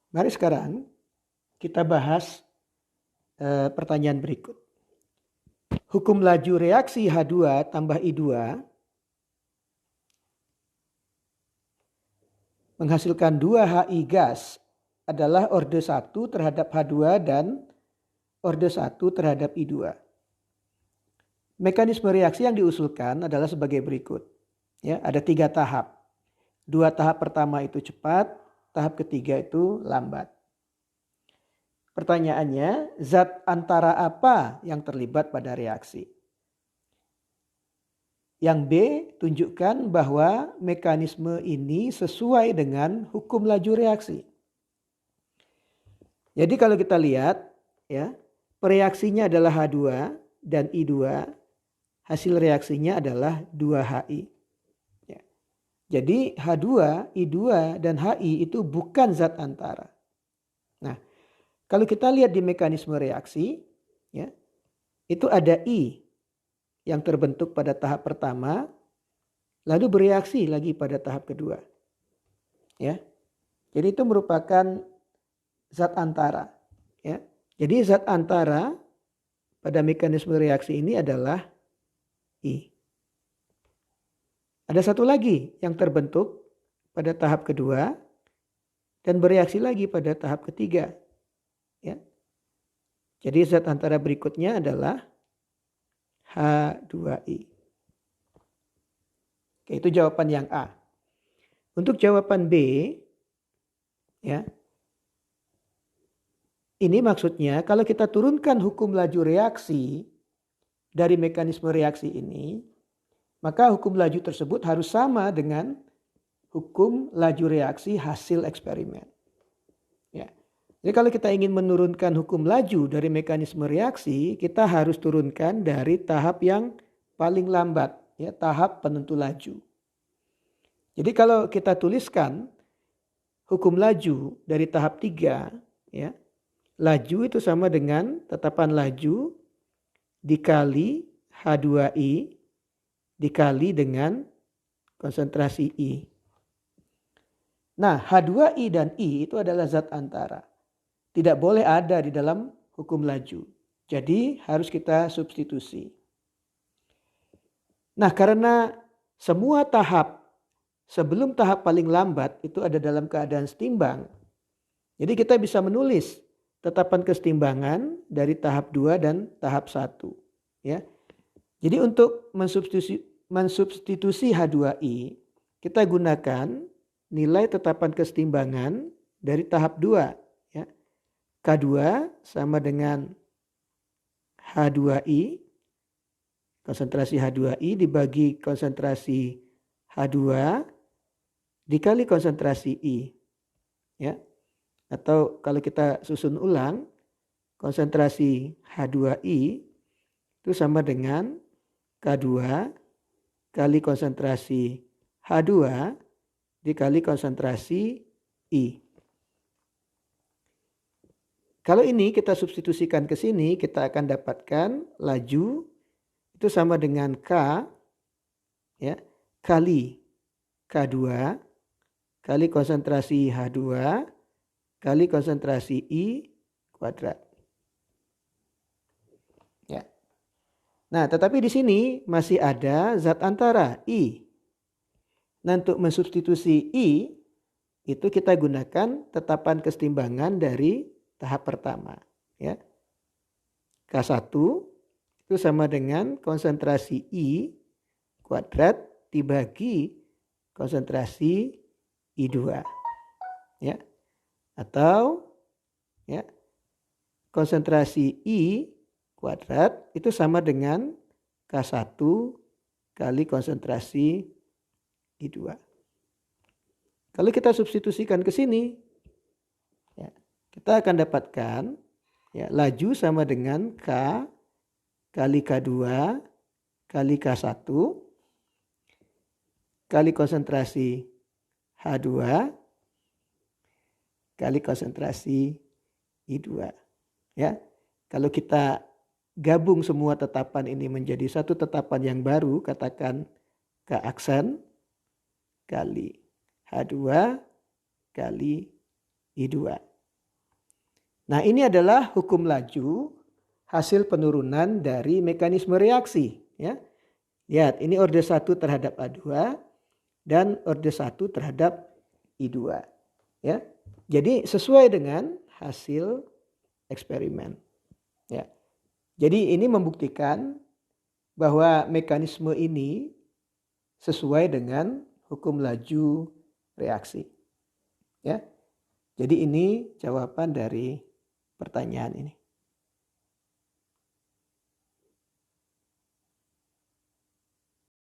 Mari sekarang kita bahas pertanyaan berikut. Hukum laju reaksi H2 tambah I2 menghasilkan 2 HI gas adalah orde 1 terhadap H2 dan orde 1 terhadap I2. Mekanisme reaksi yang diusulkan adalah sebagai berikut. Ya, ada 3 tahap. 2 tahap pertama itu cepat, tahap ketiga itu lambat. Pertanyaannya, zat antara apa yang terlibat pada reaksi? Yang B, tunjukkan bahwa mekanisme ini sesuai dengan hukum laju reaksi. Jadi kalau kita lihat, ya, reaksinya adalah H2 dan I2, hasil reaksinya adalah 2HI. Ya. Jadi H2, I2, dan HI itu bukan zat antara. Nah, kalau kita lihat di mekanisme reaksi, ya, itu ada I yang terbentuk pada tahap pertama, lalu bereaksi lagi pada tahap kedua. Ya, jadi itu merupakan zat antara. Ya, jadi zat antara pada mekanisme reaksi ini adalah I. Ada satu lagi yang terbentuk pada tahap kedua dan bereaksi lagi pada tahap ketiga. Ya. Jadi zat antara berikutnya adalah H2I. Oke, itu jawaban yang A. Untuk jawaban B, ya, ini maksudnya kalau kita turunkan hukum laju reaksi dari mekanisme reaksi ini, maka hukum laju tersebut harus sama dengan hukum laju reaksi hasil eksperimen. Ya. Jadi kalau kita ingin menurunkan hukum laju dari mekanisme reaksi, kita harus turunkan dari tahap yang paling lambat, ya, tahap penentu laju. Jadi kalau kita tuliskan hukum laju dari tahap 3, ya, laju itu sama dengan tetapan laju dikali H2I dikali dengan konsentrasi I. Nah, H2I dan I itu adalah zat antara. Tidak boleh ada di dalam hukum laju. Jadi harus kita substitusi. Nah, karena semua tahap sebelum tahap paling lambat itu ada dalam keadaan setimbang. Jadi kita bisa menulis tetapan kesetimbangan dari tahap 2 dan tahap 1. Ya. Jadi untuk mensubstitusi H2I, kita gunakan nilai tetapan kesetimbangan dari tahap 2. Ya. K2 sama dengan H2I, konsentrasi H2I dibagi konsentrasi H2 dikali konsentrasi I. Ya. Atau kalau kita susun ulang, konsentrasi H2I itu sama dengan K2 kali konsentrasi H2 dikali konsentrasi I. Kalau ini kita substitusikan ke sini, kita akan dapatkan laju itu sama dengan K, ya, kali K2 kali konsentrasi H2 kali konsentrasi I kuadrat. Ya. Nah, tetapi di sini masih ada zat antara I. Nah, untuk mensubstitusi I itu kita gunakan tetapan kesetimbangan dari tahap pertama. Ya. K1 itu sama dengan konsentrasi I kuadrat dibagi konsentrasi I2. Ya. Atau, ya, konsentrasi I kuadrat itu sama dengan K1 kali konsentrasi I2. Kalau kita substitusikan ke sini, ya, kita akan dapatkan, ya, laju sama dengan K kali K2 kali K1 kali konsentrasi H2 kali konsentrasi I2. Ya. Kalau kita gabung semua tetapan ini menjadi satu tetapan yang baru, katakan K aksen kali H2 kali I2. Nah, ini adalah hukum laju hasil penurunan dari mekanisme reaksi. Ya. Lihat, ini orde 1 terhadap A2 dan orde 1 terhadap I2. Ya. Jadi sesuai dengan hasil eksperimen. Ya. Jadi ini membuktikan bahwa mekanisme ini sesuai dengan hukum laju reaksi. Ya. Jadi ini jawaban dari pertanyaan ini.